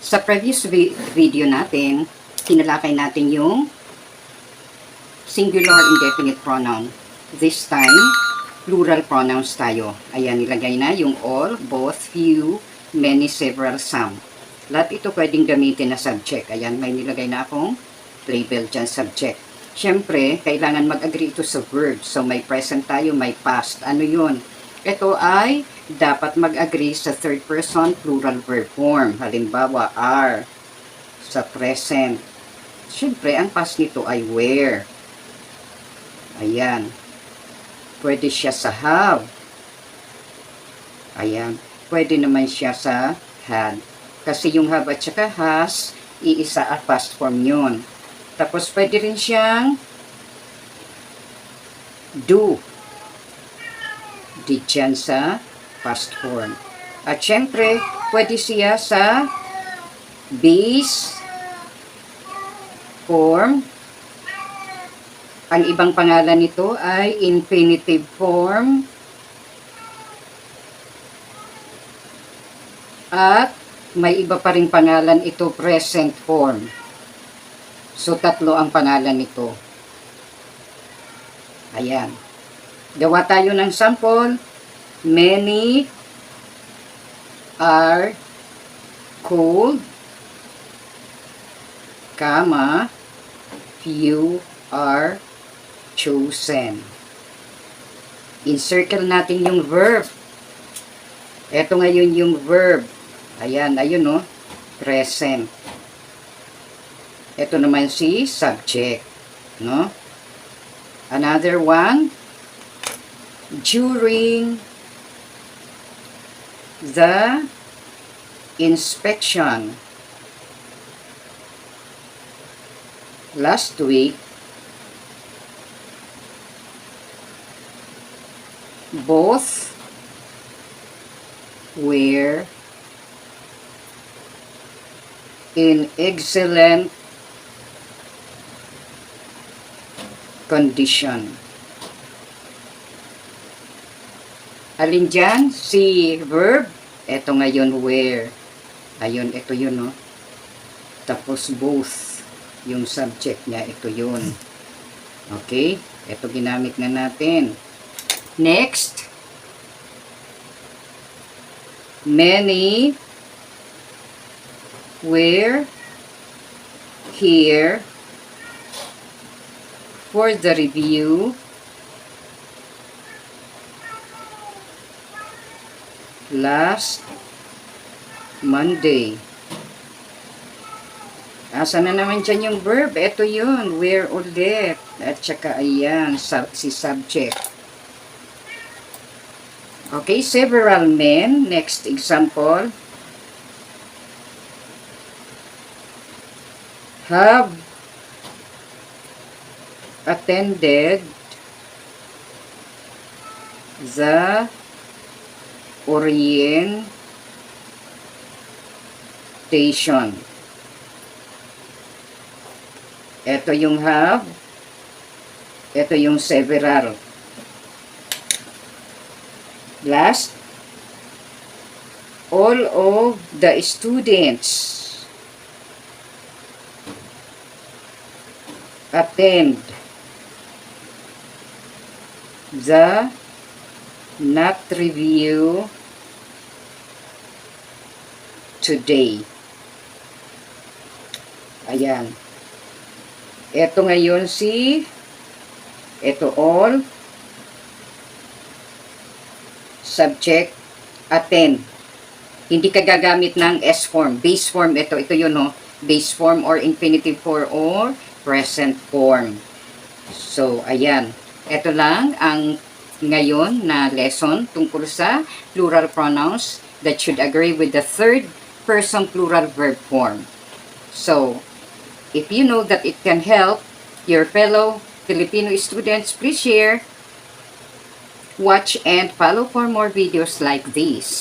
Sa previous video natin, tinalakay natin yung singular indefinite pronoun. This time, plural pronouns tayo. Ayan, nilagay na yung all, both, few, many, several, some. Lahat ito pwedeng gamitin na subject. Ayan, may nilagay na akong label dyan, subject. Siyempre, kailangan mag-agree ito sa verb. So, may present tayo, may past. Ano yun? Ito ay dapat mag-agree sa third person plural verb form. Halimbawa, are sa present. Siyempre, ang past nito ay were. Ayan. Pwede siya sa have. Ayan. Pwede naman siya sa had. Kasi yung have at saka has, iisa at past form yun. Tapos pwede rin siyang do. Did yan sa past form. At syempre, pwede siya sa base form. Ang ibang pangalan nito ay infinitive form. At may iba pa ring pangalan ito, present form. So, tatlo ang pangalan nito. Ayan. Gawa tayo ng sample. Many are cold, comma, few are chosen. Encircle natin yung verb. Ito ngayon yung verb. Ayan, ayun no, present. Ito naman si subject, no? Another one, during the inspection last week, both were in excellent condition. Alin dyan? Si verb. Ito ngayon where. Ayun, ito yun, no? Tapos both. Yung subject niya, ito yun. Okay? Ito ginamit na natin. Next. Many were here for the review last Monday. Asa na naman dyan yung verb? Ito yun, where ulit. At saka ayan, si subject. Okay, several men. Next example. Have attended the orientation. Ito yung have. Ito yung several. Last, all of the students attend the NAT review today. Ayan. Ito ngayon ito all, subject, attend. Hindi ka gagamit ng S form. Base form, ito yun, no? Base form or infinitive form or present form. So, ayan. Ito lang ang ngayon na lesson tungkol sa plural pronouns that should agree with the third person plural verb form. So, if you know that it can help your fellow Filipino students, please share, watch, and follow for more videos like this.